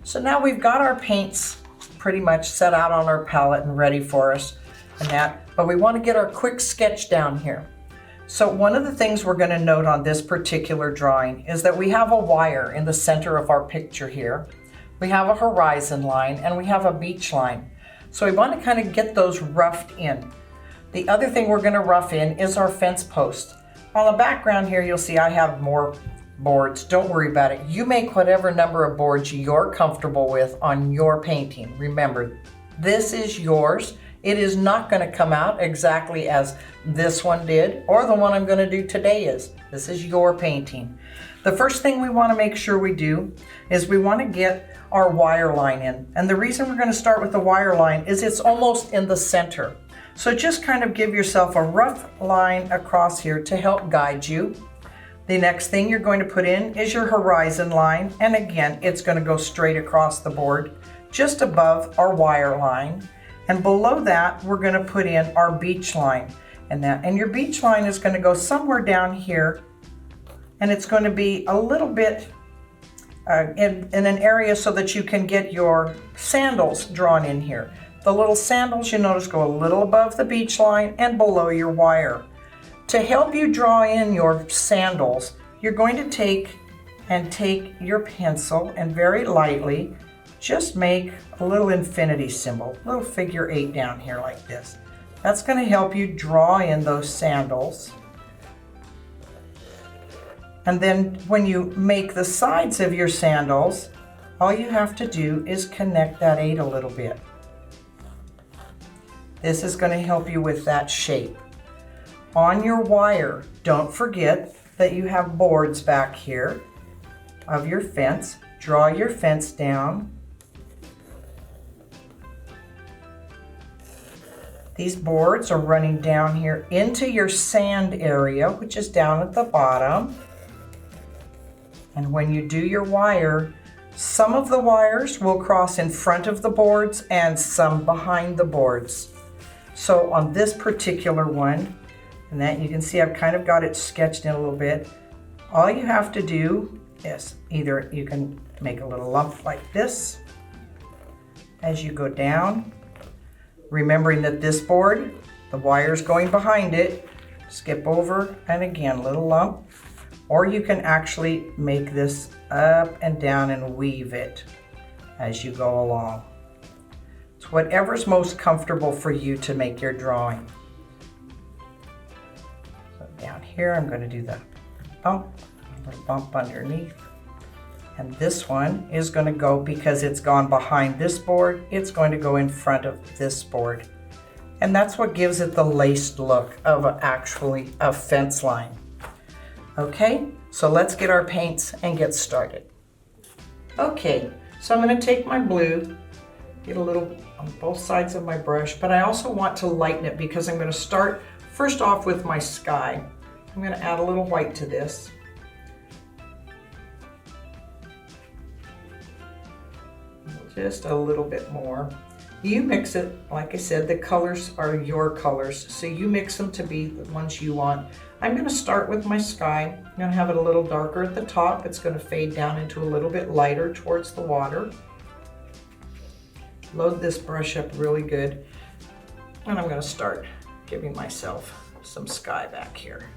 So now we've got our paints pretty much set out on our palette and ready for us and that, but we want to get our quick sketch down here. So one of the things we're going to note on this particular drawing is that we have a wire in the center of our picture here. We have a horizon line and we have a beach line. So we want to kind of get those roughed in. The other thing we're going to rough in is our fence post. On the background here, you'll see I have more boards. Don't worry about it. You make whatever number of boards you're comfortable with on your painting. Remember, this is yours. It is not going to come out exactly as this one did or the one I'm going to do today is. This is your painting. The first thing we want to make sure we do is we want to get our wire line in. And the reason we're going to start with the wire line is it's almost in the center. So just kind of give yourself a rough line across here to help guide you. The next thing you're going to put in is your horizon line. And again, it's going to go straight across the board, just above our wire line. And below that, we're going to put in our beach line. And your beach line is going to go somewhere down here. And it's going to be a little bit in an area so that you can get your sandals drawn in here. The little sandals, you notice, go a little above the beach line and below your wire. To help you draw in your sandals, you're going to take your pencil and very lightly just make a little infinity symbol, a little figure 8 down here like this. That's going to help you draw in those sandals. And then when you make the sides of your sandals, all you have to do is connect that 8 a little bit. This is going to help you with that shape. On your wire, don't forget that you have boards back here of your fence. Draw your fence down. These boards are running down here into your sand area, which is down at the bottom. And when you do your wire, some of the wires will cross in front of the boards and some behind the boards. So on this particular one, and that you can see I've kind of got it sketched in a little bit, all you have to do is either you can make a little lump like this as you go down, remembering that this board, the wire's going behind it, skip over and again, little lump. Or you can actually make this up and down and weave it as you go along. It's whatever's most comfortable for you to make your drawing. So down here, I'm going to do the bump, a little bump underneath. And this one is going to go, because it's gone behind this board, it's going to go in front of this board. And that's what gives it the laced look of actually a fence line. Okay, so let's get our paints and get started. Okay, so I'm going to take my blue, get a little on both sides of my brush, but I also want to lighten it because I'm going to start first off with my sky. I'm going to add a little white to this. Just a little bit more. You mix it, like I said, the colors are your colors, so you mix them to be the ones you want. I'm going to start with my sky. I'm going to have it a little darker at the top. It's going to fade down into a little bit lighter towards the water. Load this brush up really good. And I'm going to start giving myself some sky back here.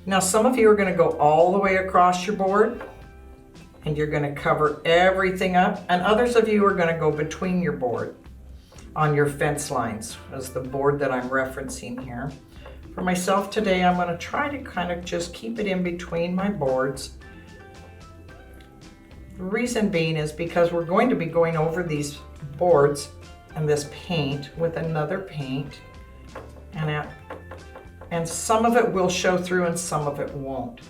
Now some of you are going to go all the way across your board and you're going to cover everything up. And others of you are going to go between your board on your fence lines, as the board that I'm referencing here. For myself today, I'm going to try to kind of just keep it in between my boards. The reason being is because we're going to be going over these boards and this paint with another paint, and some of it will show through and some of it won't,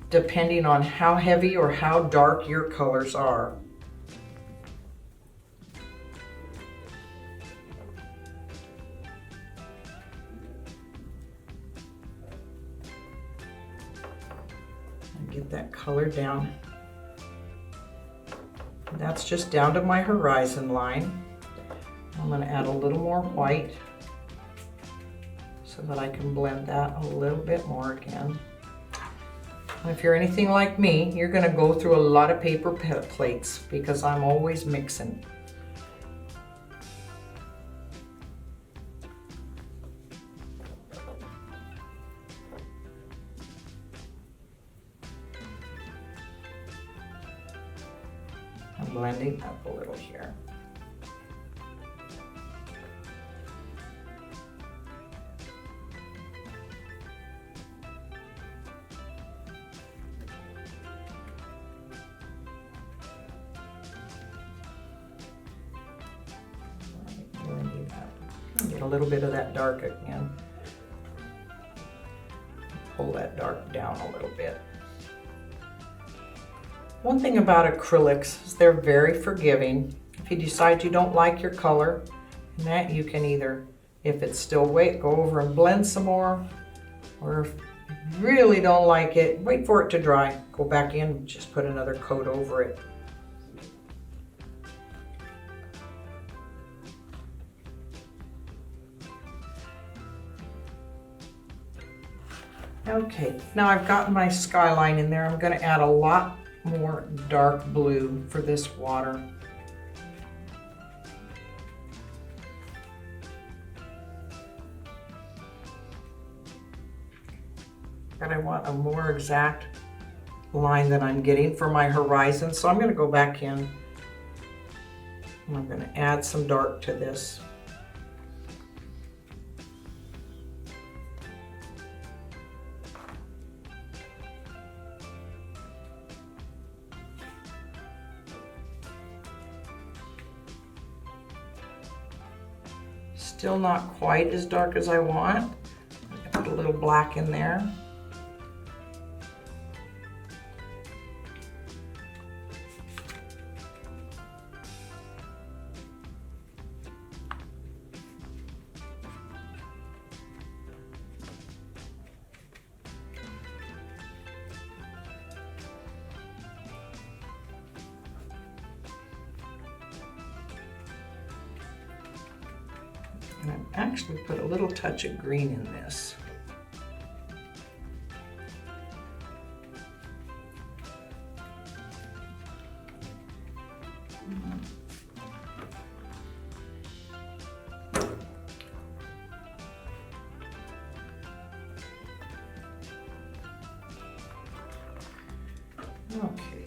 depending on how heavy or how dark your colors are. Get that color down. That's just down to my horizon line. I'm going to add a little more white so that I can blend that a little bit more again. If you're anything like me, you're going to go through a lot of paper plates because I'm always mixing. I'm blending up a little here. Get a little bit of that dark again. Pull that dark down a little bit. One thing about acrylics is they're very forgiving. If you decide you don't like your color, and that you can either, if it's still wet, go over and blend some more, or if you really don't like it, wait for it to dry. Go back in and just put another coat over it. Okay, now I've got my skyline in there. I'm going to add a lot more dark blue for this water. And I want a more exact line that I'm getting for my horizon. So I'm going to go back in and I'm going to add some dark to this. Still not quite as dark as I want. Put a little black in there. And I've actually put a little touch of green in this. Okay.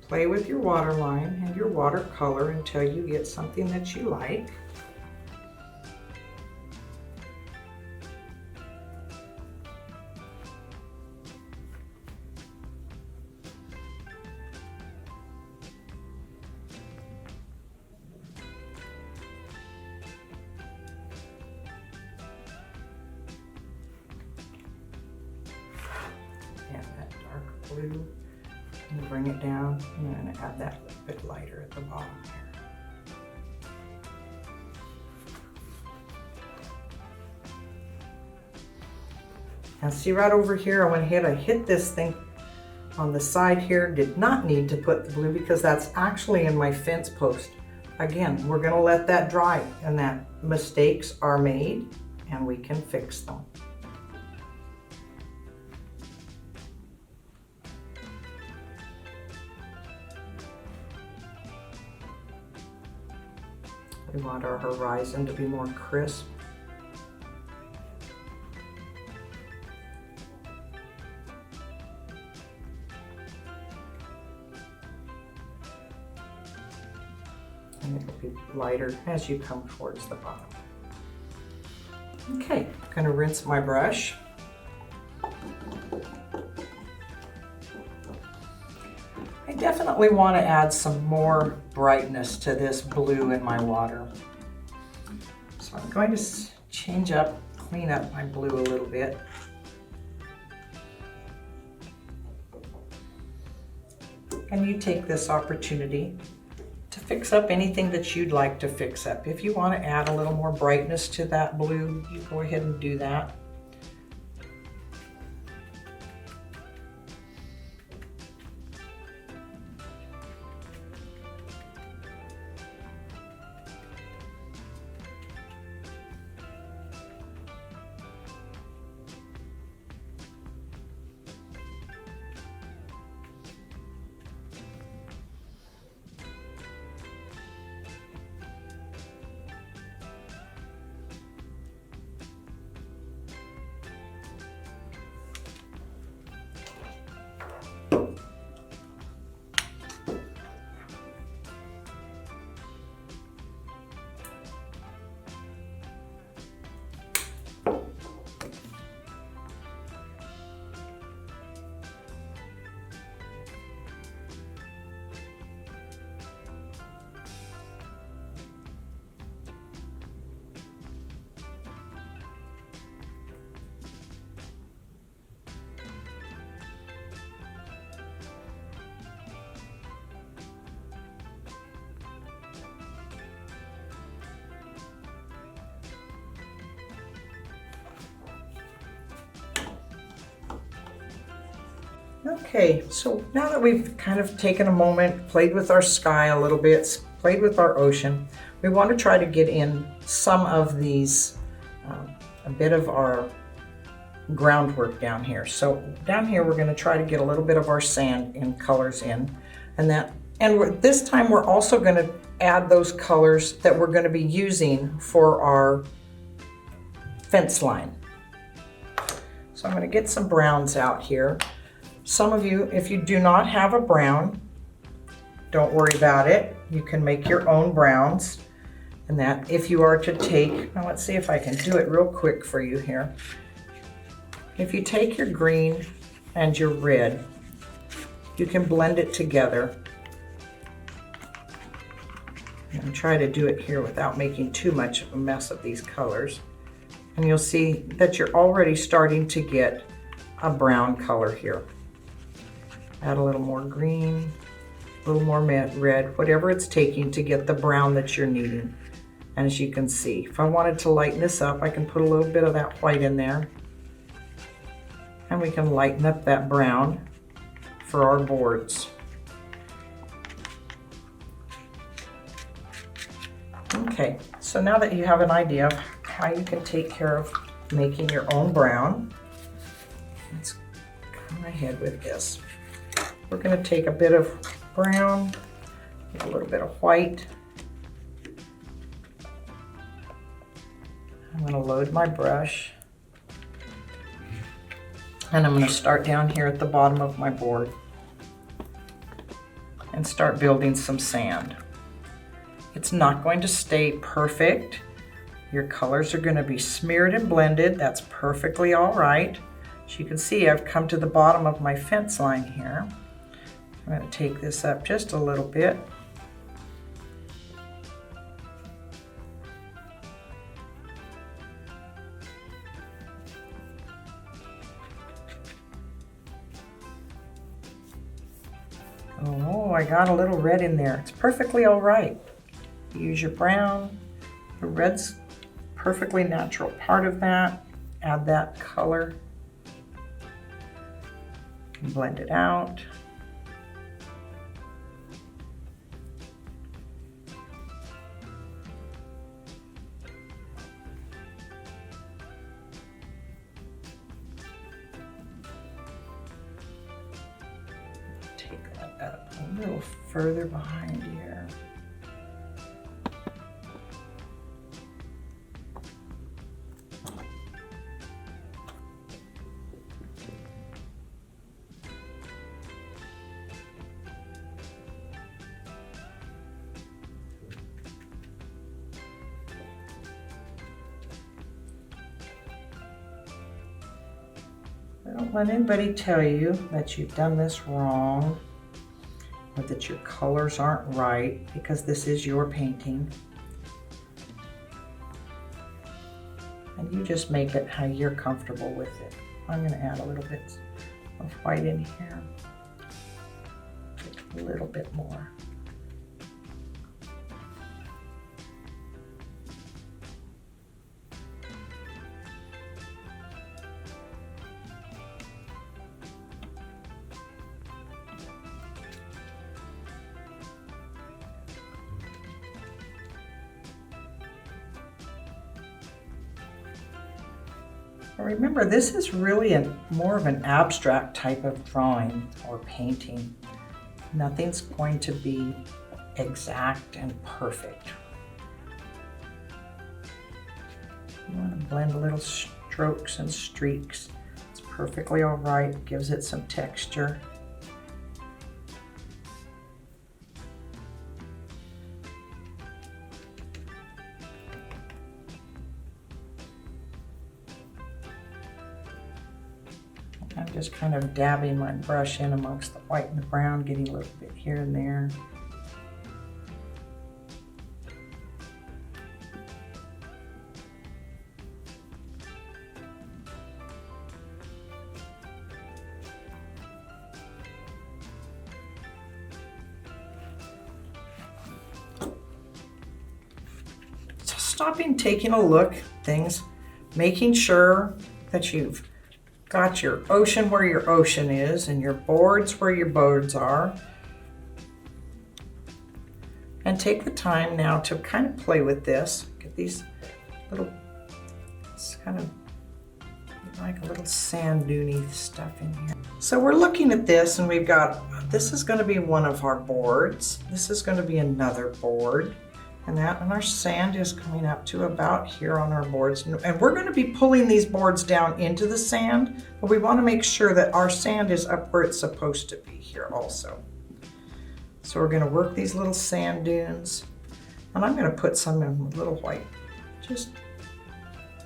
Play with your waterline and your watercolor until you get something that you like. Add that dark blue. And bring it down, and I'm going to add that a bit lighter at the bottom here. Now see right over here, I went ahead, I hit this thing on the side here, did not need to put the blue because that's actually in my fence post. Again, we're going to let that dry and that mistakes are made and we can fix them. We want our horizon to be more crisp. And it'll be lighter as you come towards the bottom. Okay, I'm going to rinse my brush. I definitely want to add some more brightness to this blue in my water. So I'm going to change up, clean up my blue a little bit. And you take this opportunity fix up anything that you'd like to fix up. If you want to add a little more brightness to that blue, you go ahead and do that. Okay, so now that we've kind of taken a moment, played with our sky a little bit, played with our ocean, we want to try to get in some of these, a bit of our groundwork down here. So down here we're going to try to get a little bit of our sand and colors in, this time we're also going to add those colors that we're going to be using for our fence line. So I'm going to get some browns out here. Some of you, if you do not have a brown, don't worry about it. You can make your own browns. And that if you are to take, now let's see if I can do it real quick for you here. If you take your green and your red, you can blend it together. And try to do it here without making too much of a mess of these colors. And you'll see that you're already starting to get a brown color here. Add a little more green, a little more red, whatever it's taking to get the brown that you're needing. And as you can see, if I wanted to lighten this up, I can put a little bit of that white in there. And we can lighten up that brown for our boards. Okay, so now that you have an idea of how you can take care of making your own brown, let's come ahead with this. We're going to take a bit of brown, a little bit of white. I'm going to load my brush. And I'm going to start down here at the bottom of my board and start building some sand. It's not going to stay perfect. Your colors are going to be smeared and blended. That's perfectly all right. As you can see, I've come to the bottom of my fence line here. I'm going to take this up just a little bit. Oh, I got a little red in there. It's perfectly all right. Use your brown. The red's perfectly natural part of that. Add that color. Blend it out. Take that up a little further behind here. Don't let anybody tell you that you've done this wrong or that your colors aren't right, because this is your painting. And you just make it how you're comfortable with it. I'm going to add a little bit of white in here. A little bit more. So remember, this is really more of an abstract type of drawing or painting. Nothing's going to be exact and perfect. You want to blend little strokes and streaks. It's perfectly all right, gives it some texture. I'm just kind of dabbing my brush in amongst the white and the brown, getting a little bit here and there. So stopping, taking a look at things, making sure that you've got your ocean where your ocean is and your boards where your boards are. And take the time now to kind of play with this. Get these little, it's kind of like a little sand duney stuff in here. So we're looking at this and we've got, this is going to be one of our boards. This is going to be another board. And our sand is coming up to about here on our boards. And we're going to be pulling these boards down into the sand, but we want to make sure that our sand is up where it's supposed to be here also. So we're going to work these little sand dunes, and I'm going to put some in with a little white. Just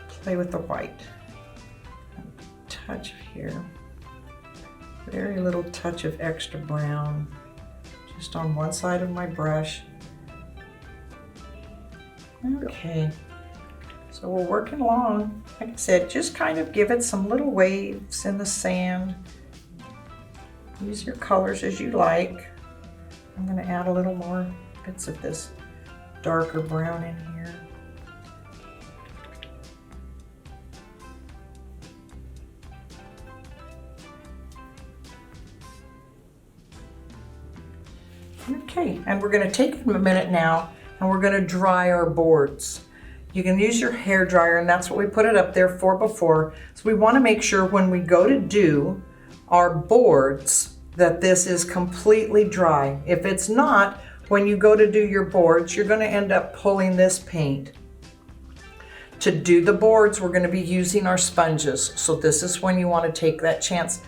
play with the white. Touch here. Very little touch of extra brown, just on one side of my brush. Okay, so we're working along. Like I said, just kind of give it some little waves in the sand. Use your colors as you like. I'm going to add a little more bits of this darker brown in here. Okay, and we're going to take a minute now and we're going to dry our boards. You can use your hair dryer, and that's what we put it up there for before. So we want to make sure when we go to do our boards that this is completely dry. If it's not, when you go to do your boards, you're going to end up pulling this paint. To do the boards, we're going to be using our sponges. So this is when you want to take that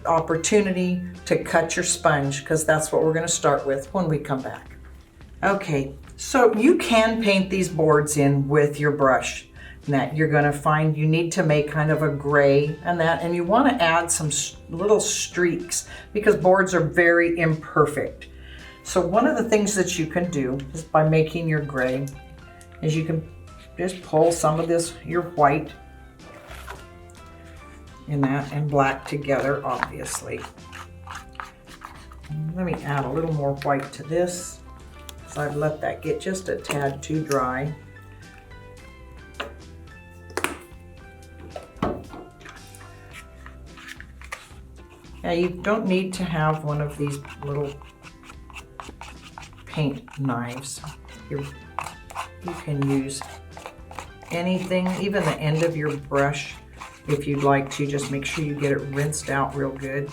opportunity to cut your sponge, because that's what we're going to start with when we come back. Okay, so you can paint these boards in with your brush. That you're going to find you need to make kind of a gray and you want to add some little streaks because boards are very imperfect. So one of the things that you can do is by making your gray is you can just pull some of this, your white in that and black together, obviously. Let me add a little more white to this. So I've let that get just a tad too dry. Now you don't need to have one of these little paint knives. You can use anything, even the end of your brush, if you'd like to. Just make sure you get it rinsed out real good.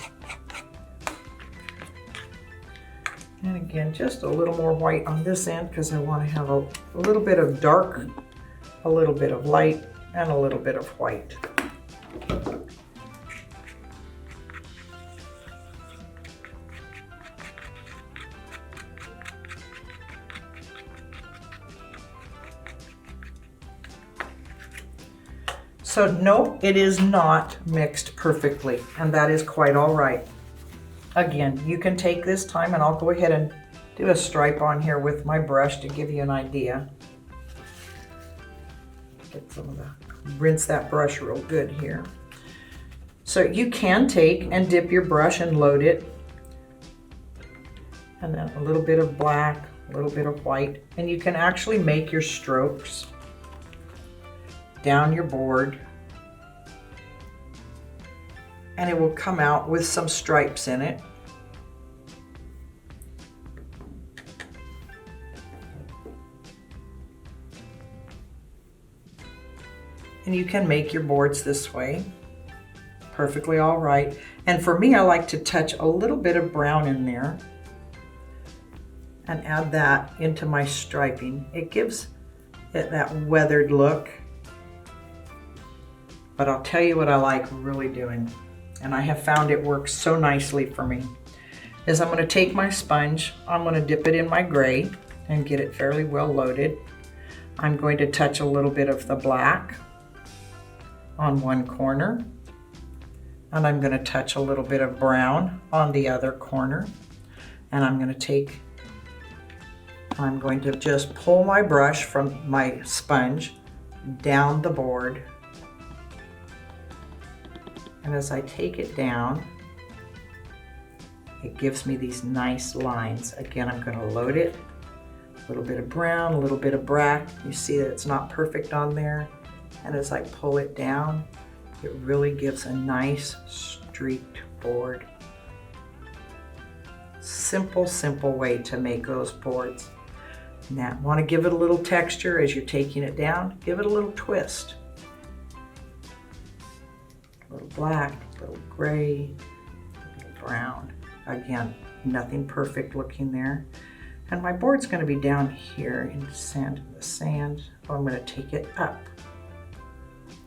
And again, just a little more white on this end because I want to have a little bit of dark, a little bit of light, and a little bit of white. So no, it is not mixed perfectly, and that is quite all right. Again, you can take this time, and I'll go ahead and do a stripe on here with my brush to give you an idea. Get some of the, rinse that brush real good here. So you can take and dip your brush and load it, and then a little bit of black, a little bit of white, and you can actually make your strokes down your board, and it will come out with some stripes in it. And you can make your boards this way. Perfectly all right. And for me, I like to touch a little bit of brown in there and add that into my striping. It gives it that weathered look. But I'll tell you what I like really doing, and I have found it works so nicely for me, is I'm going to take my sponge, I'm going to dip it in my gray and get it fairly well loaded. I'm going to touch a little bit of the black on one corner, and I'm going to touch a little bit of brown on the other corner, and I'm going to just pull my brush from my sponge down the board. And as I take it down, it gives me these nice lines. Again, I'm going to load it. A little bit of brown, a little bit of black. You see that it's not perfect on there. And as I pull it down, it really gives a nice streaked board. Simple, simple way to make those boards. Now, want to give it a little texture as you're taking it down? Give it a little twist. A little black, a little gray, a little brown. Again, nothing perfect looking there. And my board's going to be down here in the sand. So I'm going to take it up.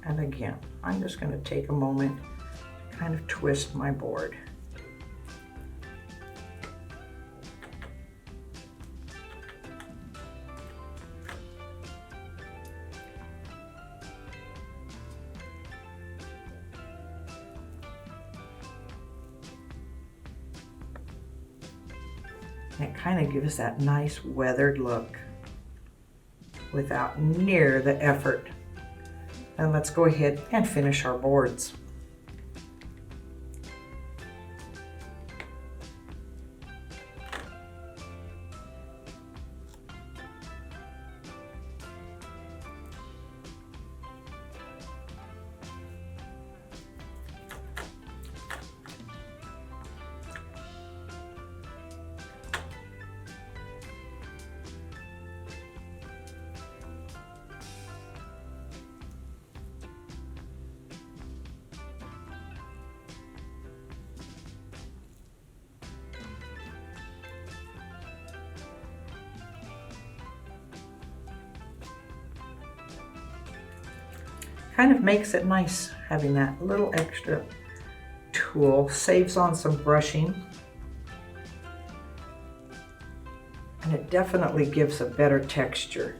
And again, I'm just going to take a moment to kind of twist my board. It kind of gives that nice weathered look without near the effort. And let's go ahead and finish our boards. Kind of makes it nice having that little extra tool, saves on some brushing, and it definitely gives a better texture.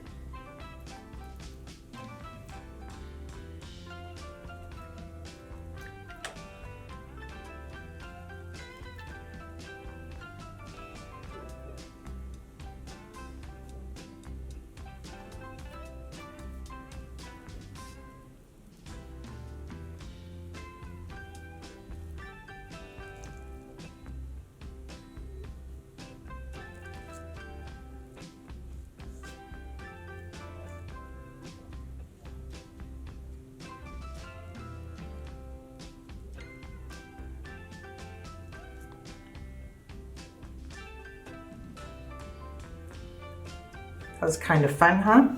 That was kind of fun, huh?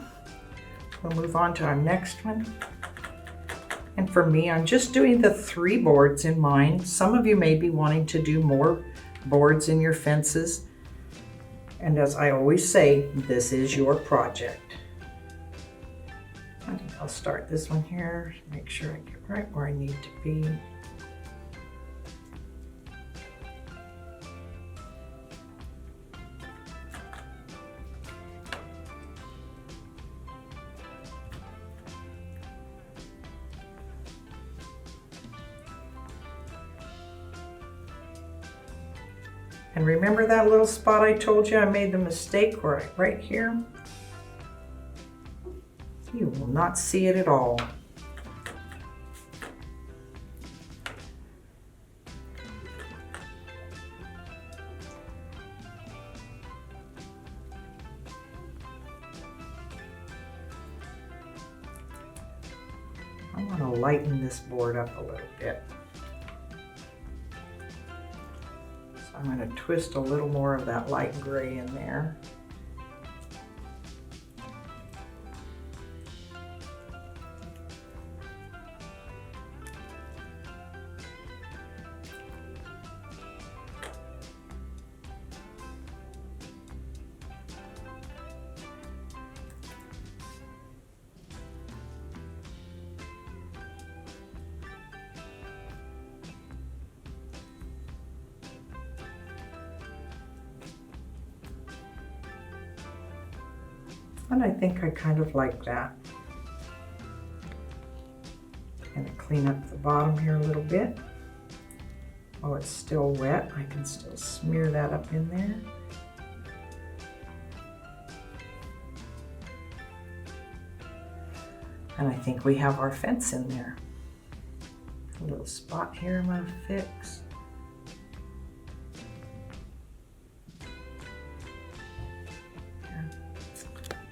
We'll move on to our next one. And for me, I'm just doing the 3 boards in mine. Some of you may be wanting to do more boards in your fences. And as I always say, this is your project. I think I'll start this one here, make sure I get right where I need to be. And remember that little spot I told you I made the mistake right here? You will not see it at all. I want to lighten this board up a little bit. I'm going to twist a little more of that light gray in there. And I think I kind of like that. I'm gonna clean up the bottom here a little bit. While it's still wet, I can still smear that up in there. And I think we have our fence in there. A little spot here I'm gonna fix.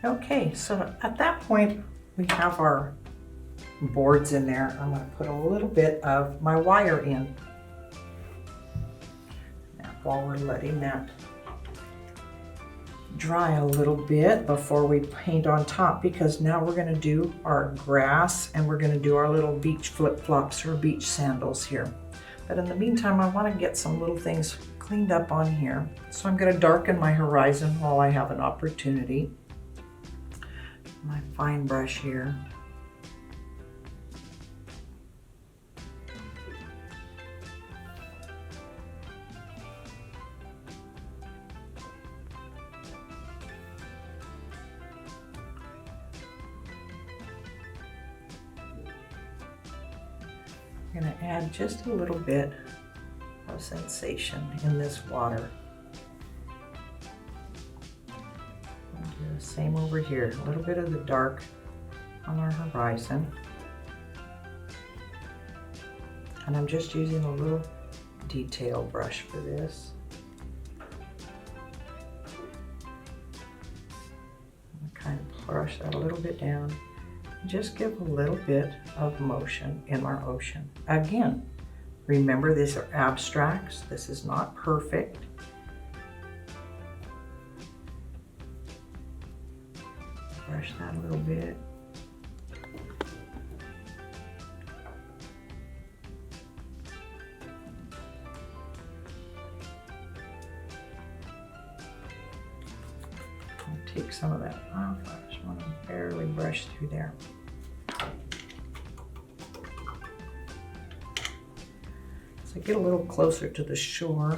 Okay, so at that point, we have our boards in there. I'm gonna put a little bit of my wire in. Now, while we're letting that dry a little bit before we paint on top, because now we're gonna do our grass and we're gonna do our little beach flip-flops or beach sandals here. But in the meantime, I wanna get some little things cleaned up on here. So I'm gonna darken my horizon while I have an opportunity. My fine brush here. I'm going to add just a little bit of sensation in this water. Do the same over here, a little bit of the dark on our horizon. And I'm just using a little detail brush for this. Kind of brush that a little bit down. Just give a little bit of motion in our ocean. Again, remember these are abstracts. This is not perfect. Brush that a little bit. I'll take some of that off. I just want to barely brush through there. So get a little closer to the shore.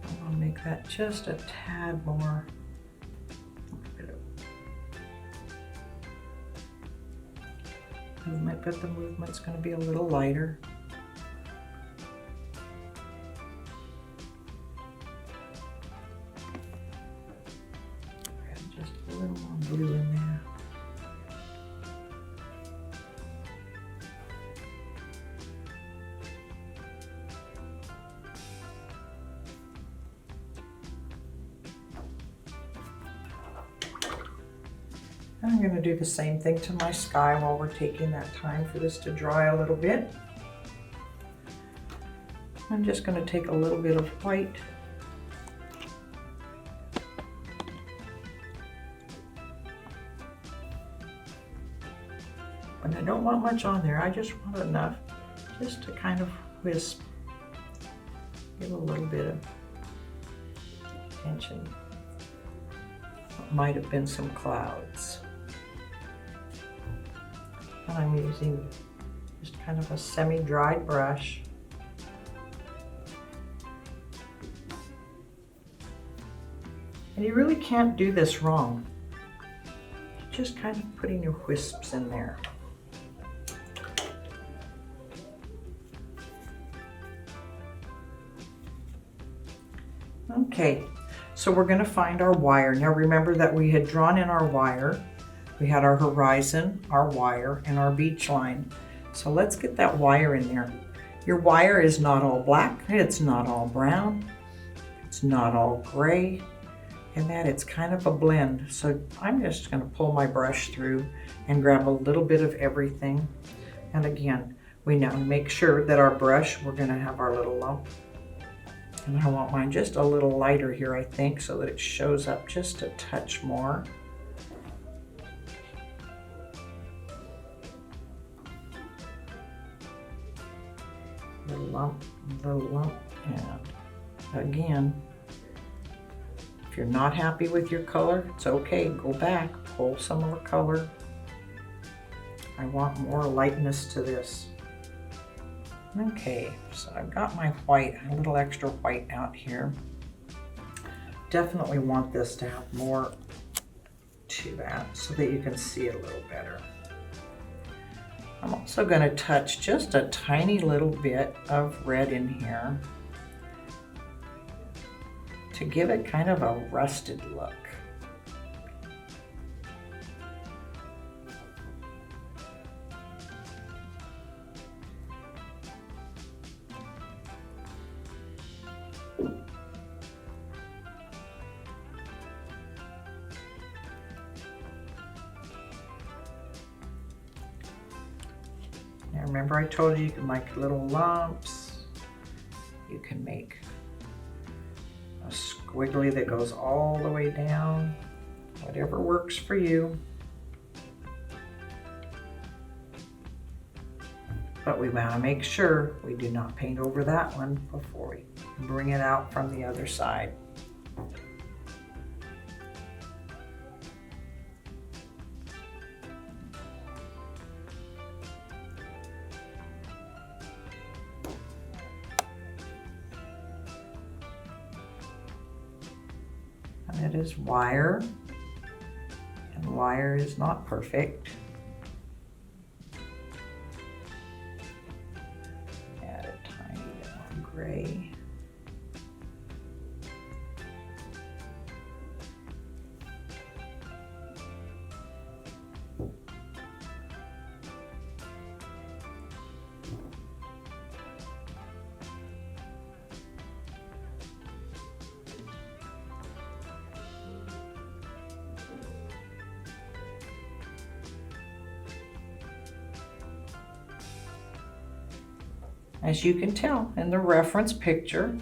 I want to make that just a tad more. Movement, but the movement's going to be a little lighter. Add just a little more blue in there. I'm going to do the same thing to my sky while we're taking that time for this to dry a little bit. I'm just going to take a little bit of white. But I don't want much on there. I just want enough just to kind of wisp. Give a little bit of tension. What might have been some clouds. And I'm using just kind of a semi-dried brush. And you really can't do this wrong. Just kind of putting your wisps in there. Okay, so we're going to find our wire. Now remember that we had drawn in our wire. We had our horizon, our wire, and our beach line. So let's get that wire in there. Your wire is not all black, it's not all brown, it's not all gray, and that it's kind of a blend. So I'm just going to pull my brush through and grab a little bit of everything. And again, we now make sure that our brush, we're going to have our little lump. And I want mine just a little lighter here, I think, so that it shows up just a touch more. Little lump, and again, if you're not happy with your color, it's okay, go back, pull some more color. I want more lightness to this. Okay, so I've got my white, a little extra white out here. definitely want this to have more to that so that you can see it a little better. I'm also going to touch just a tiny little bit of red in here to give it kind of a rusted look. Now remember I told you can make little lumps. You can make a squiggly that goes all the way down. Whatever works for you. But we want to make sure we do not paint over that one before we bring it out from the other side. And it is wire, and wire is not perfect. Add a tiny bit more gray. As you can tell in the reference picture,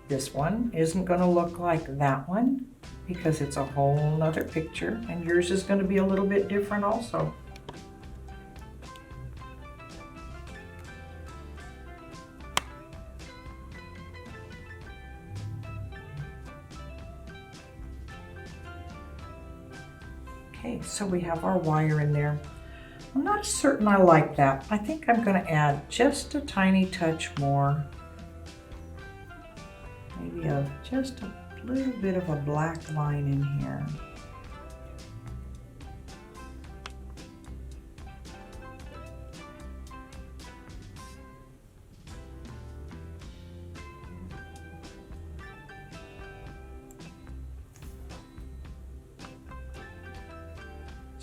this one isn't going to look like that one because it's a whole nother picture, and yours is going to be a little bit different also. Okay, so we have our wire in there. I'm not certain I like that. I think I'm going to add just a tiny touch more. Maybe just a little bit of a black line in here.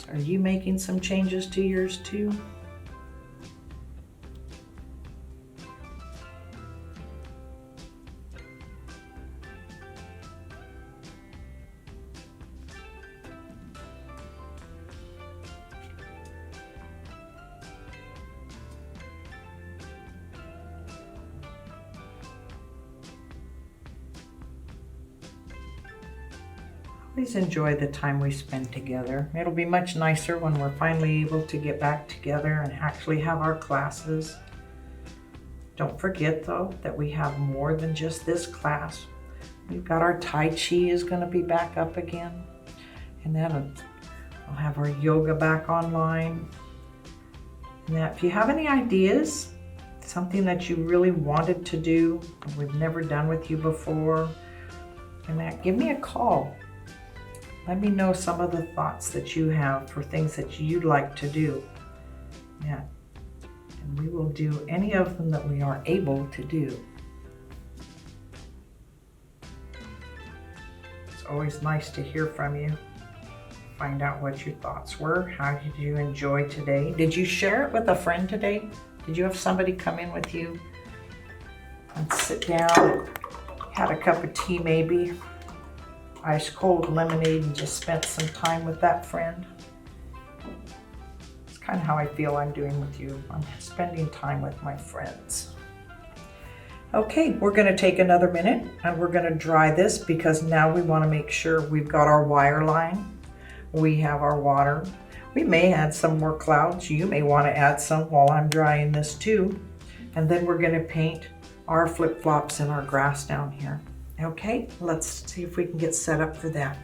Are you making some changes to yours too? Please enjoy the time we spend together. It'll be much nicer when we're finally able to get back together and actually have our classes. Don't forget though that we have more than just this class. We've got our Tai Chi is going to be back up again. And then I'll have our yoga back online. And that if you have any ideas, something that you really wanted to do, we've never done with you before, and that, give me a call. Let me know some of the thoughts that you have for things that you'd like to do. Yeah. And we will do any of them that we are able to do. It's always nice to hear from you. Find out what your thoughts were. How did you enjoy today? Did you share it with a friend today? Did you have somebody come in with you and sit down and had a cup of tea maybe? Ice cold lemonade and just spent some time with that friend? It's kind of how I feel I'm doing with you. I'm spending time with my friends. Okay, we're going to take another minute and we're going to dry this because now we want to make sure we've got our wire line. We have our water. We may add some more clouds. You may want to add some while I'm drying this too. And then we're going to paint our flip-flops and our grass down here. Okay, let's see if we can get set up for that.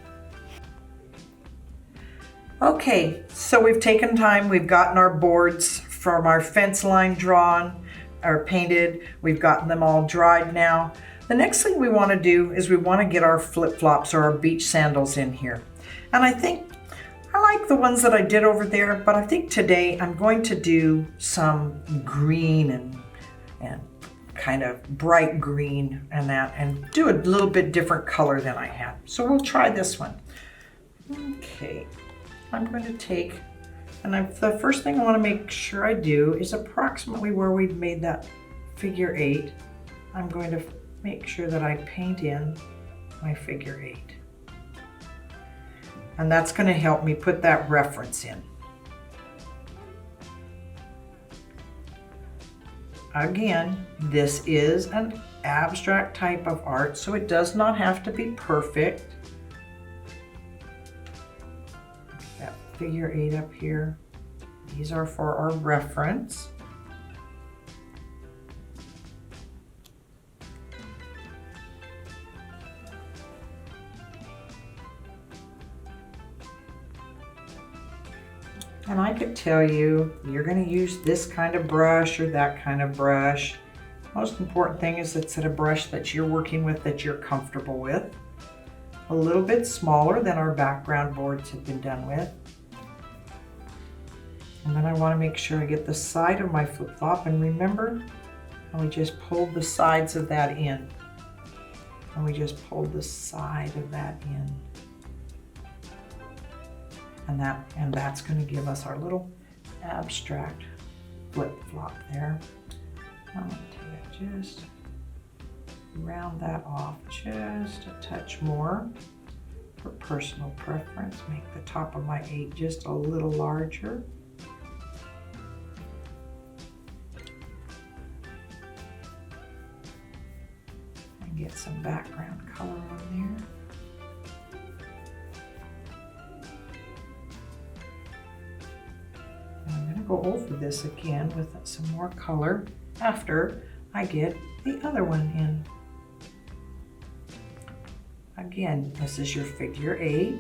Okay, so we've taken time, we've gotten our boards from our fence line drawn or painted, we've gotten them all dried now. The next thing we want to do is we want to get our flip-flops or our beach sandals in here. And I think I like the ones that I did over there, but I think today I'm going to do some green and kind of bright green and that, and do a little bit different color than I had. So we'll try this one. Okay, I'm going to take, and the first thing I want to make sure I do is approximately where we've made that figure 8. I'm going to make sure that I paint in my figure 8. And that's going to help me put that reference in. Again, this is an abstract type of art, so it does not have to be perfect. That figure 8 up here. These are for our reference. And I could tell you, you're going to use this kind of brush or that kind of brush. Most important thing is it's a brush that you're working with, that you're comfortable with. A little bit smaller than our background boards have been done with. And then I want to make sure I get the side of my flip-flop, and remember, we just pulled the sides of that in. And we just pulled the side of that in. And that's going to give us our little abstract flip-flop there. I'm going to just round that off just a touch more for personal preference. Make the top of my 8 just a little larger. And get some background color on there. Go over this again with some more color after I get the other one in. Again, this is your figure 8.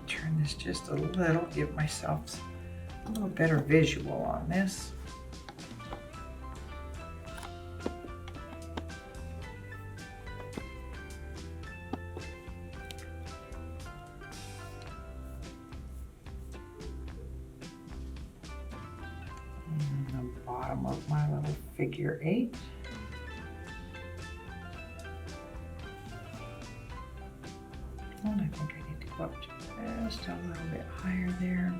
Turn this just a little, give myself a little better visual on this. And the bottom of my little figure 8. And I think I need to go up just a little bit higher there.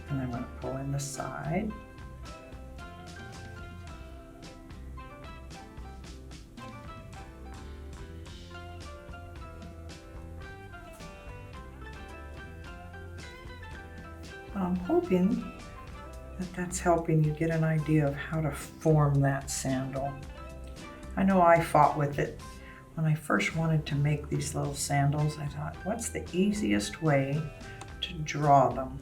And I'm going to pull in the side. I'm hoping that that's helping you get an idea of how to form that sandal. I know I fought with it. When I first wanted to make these little sandals, I thought, what's the easiest way to draw them?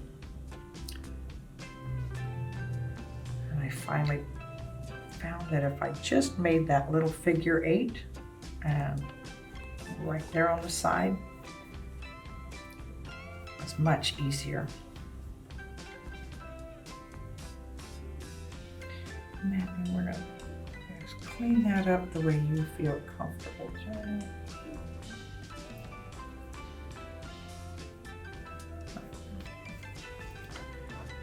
I finally found that if I just made that little figure 8 and right there on the side, it's much easier. And then we're going to just clean that up the way you feel comfortable.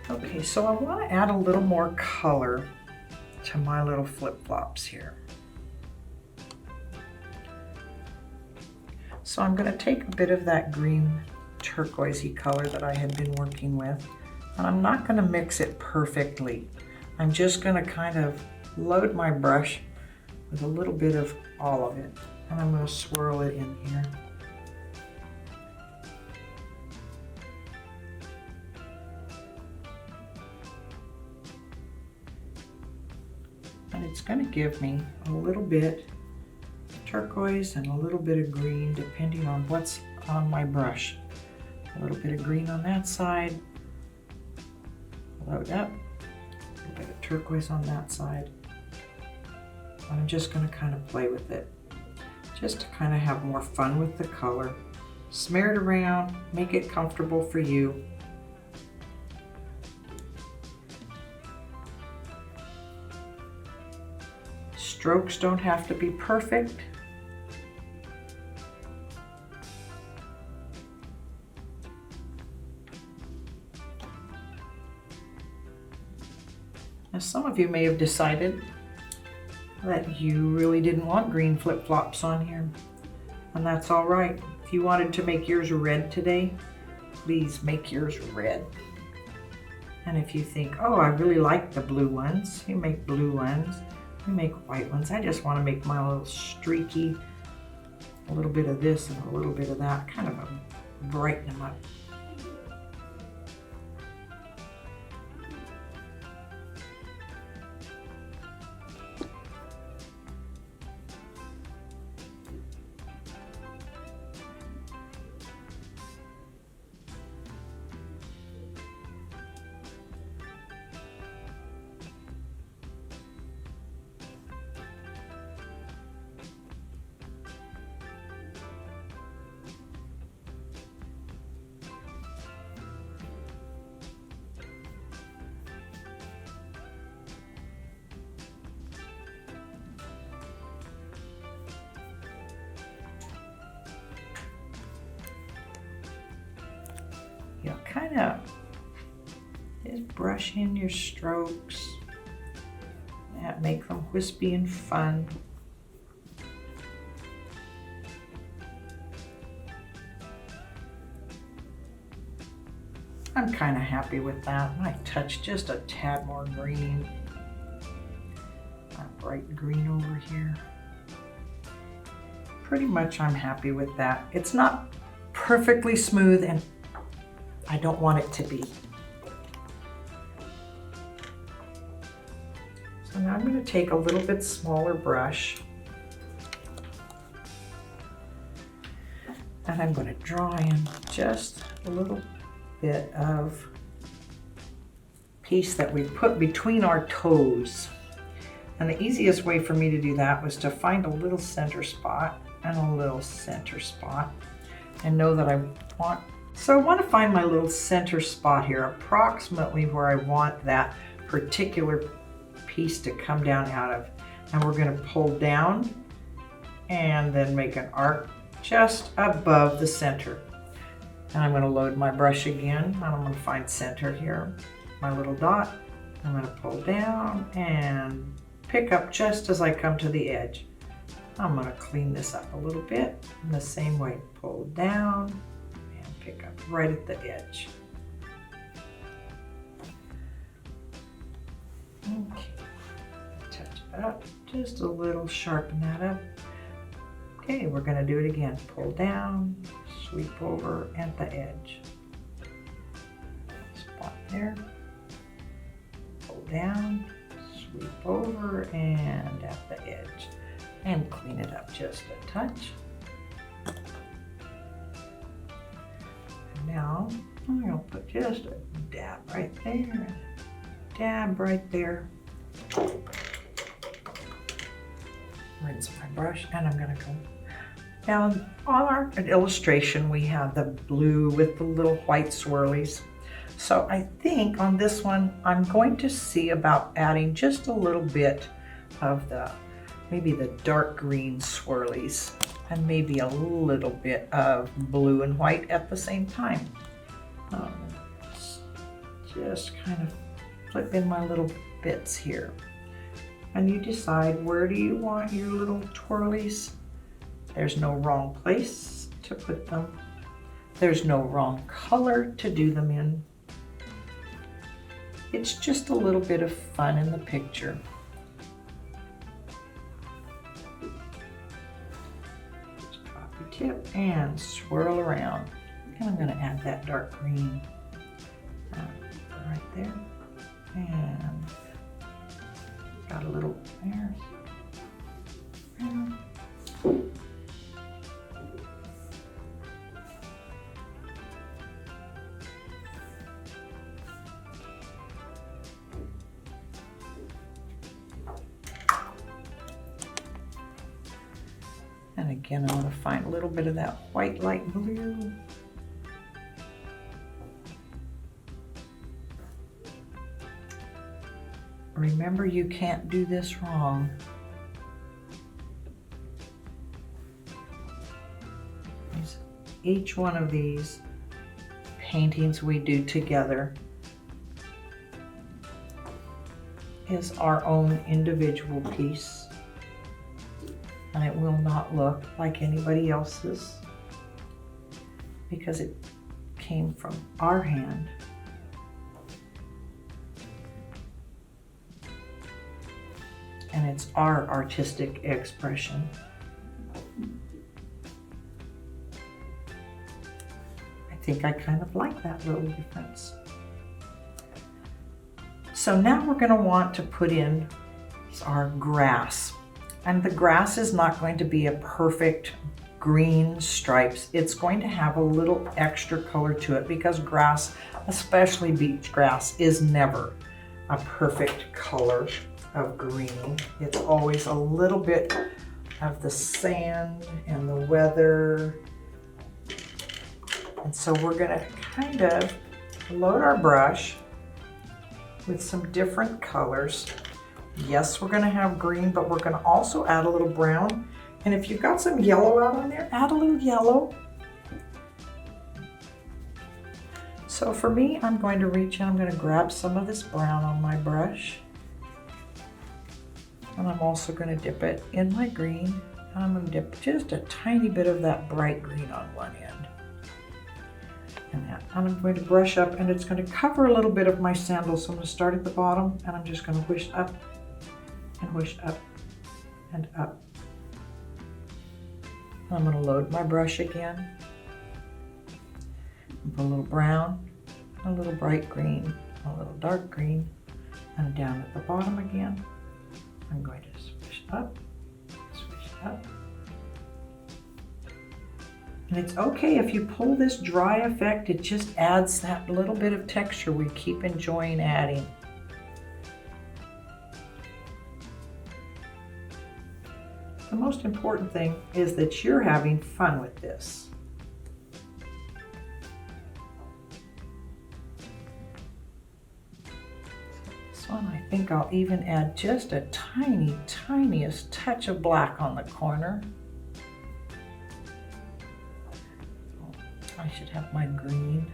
Okay, so I want to add a little more color to my little flip-flops here. So I'm going to take a bit of that green turquoisey color that I had been working with, and I'm not going to mix it perfectly. I'm just going to kind of load my brush with a little bit of all of it, and I'm going to swirl it in here. And it's going to give me a little bit of turquoise and a little bit of green depending on what's on my brush. A little bit of green on that side, load up, A bit of turquoise on that side. I'm just going to kind of play with it, just to kind of have more fun with the color. Smear it around, make it comfortable for you. Strokes don't have to be perfect. Now, some of you may have decided that you really didn't want green flip-flops on here, and that's all right. If you wanted to make yours red today, please make yours red. And if you think, oh, I really like the blue ones, you make blue ones, you make white ones. I just want to make my little streaky, a little bit of this and a little bit of that, kind of brighten them up. You'll kind of just brush in your strokes. That make them wispy and fun. I'm kind of happy with that. I touch just a tad more green. A bright green over here. Pretty much I'm happy with that. It's not perfectly smooth, and I don't want it to be. So now I'm going to take a little bit smaller brush, and I'm going to draw in just a little bit of piece that we put between our toes. And the easiest way for me to do that was to find a little center spot and a little center spot, and know that I want. So I want to find my little center spot here, approximately where I want that particular piece to come down out of. And we're going to pull down and then make an arc just above the center. And I'm going to load my brush again, and I'm going to find center here, my little dot. I'm going to pull down and pick up just as I come to the edge. I'm going to clean this up a little bit in the same way. Pull down and pick up right at the edge. Okay, touch it up just a little, sharpen that up. Okay, we're going to do it again. Pull down, sweep over at the edge. Spot there. Pull down, sweep over and at the edge. And clean it up just a touch. And now I'm going to put just a dab right there, dab right there. Rinse my brush, and I'm going to go down on our illustration. We have the blue with the little white swirlies. So I think on this one, I'm going to see about adding just a little bit of maybe the dark green swirlies, and maybe a little bit of blue and white at the same time. Just kind of flip in my little bits here. And you decide, where do you want your little twirlies? There's no wrong place to put them. There's no wrong color to do them in. It's just a little bit of fun in the picture. Just drop your tip and swirl around. And I'm going to add that dark green right there. And got a little there. And again, I want to find a little bit of that white light blue. Remember, you can't do this wrong. Each one of these paintings we do together is our own individual piece, and it will not look like anybody else's because it came from our hand. And it's our artistic expression. I think I kind of like that little difference. So now we're going to want to put in our grass. And the grass is not going to be a perfect green stripes. It's going to have a little extra color to it because grass, especially beach grass, is never a perfect color of green. It's always a little bit of the sand and the weather. And so we're going to kind of load our brush with some different colors. Yes, we're going to have green, but we're going to also add a little brown. And if you've got some yellow out on there, add a little yellow. So for me, I'm going to reach in, I'm going to grab some of this brown on my brush. And I'm also going to dip it in my green. And I'm going to dip just a tiny bit of that bright green on one end. And I'm going to brush up, and it's going to cover a little bit of my sandal. So I'm going to start at the bottom, and I'm just going to whoosh up and whoosh up and up. I'm going to load my brush again. Put a little brown, a little bright green, a little dark green, and down at the bottom again. I'm going to swish up, swish up. And it's okay if you pull this dry effect, it just adds that little bit of texture we keep enjoying adding. The most important thing is that you're having fun with this. This one, I think I'll even add just a tiniest touch of black on the corner. I should have my green.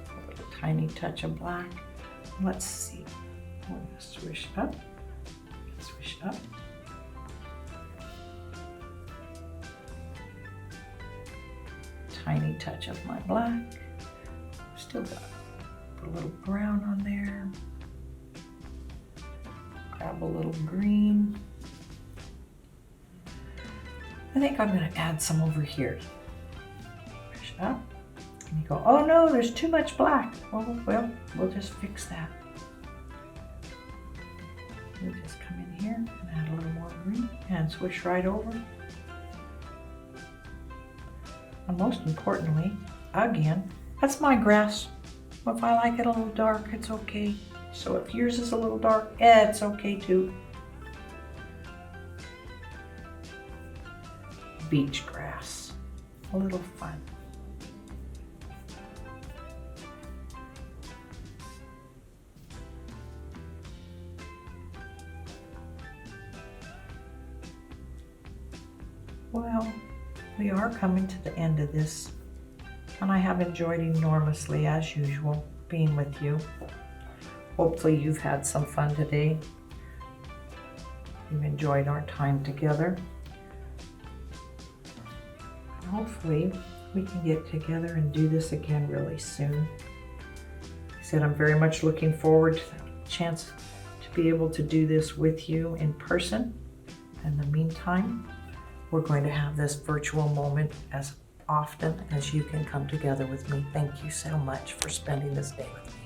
A tiny touch of black. Let's see. I'm going to swish up, swish up. Tiny touch of my black. Still got put a little brown on there. Grab a little green. I think I'm going to add some over here. Push up. And you go, oh no, there's too much black. Oh, well, we'll just fix that. We'll just come in here and add a little more green and swish right over. And most importantly, again, that's my grass. If I like it a little dark, it's okay. So if yours is a little dark, it's okay too. Beach grass, a little fun. Well, we are coming to the end of this, and I have enjoyed enormously, as usual, being with you. Hopefully you've had some fun today. You've enjoyed our time together. And hopefully we can get together and do this again really soon. Like I said, I'm very much looking forward to the chance to be able to do this with you in person. In the meantime, we're going to have this virtual moment as often as you can come together with me. Thank you so much for spending this day with me.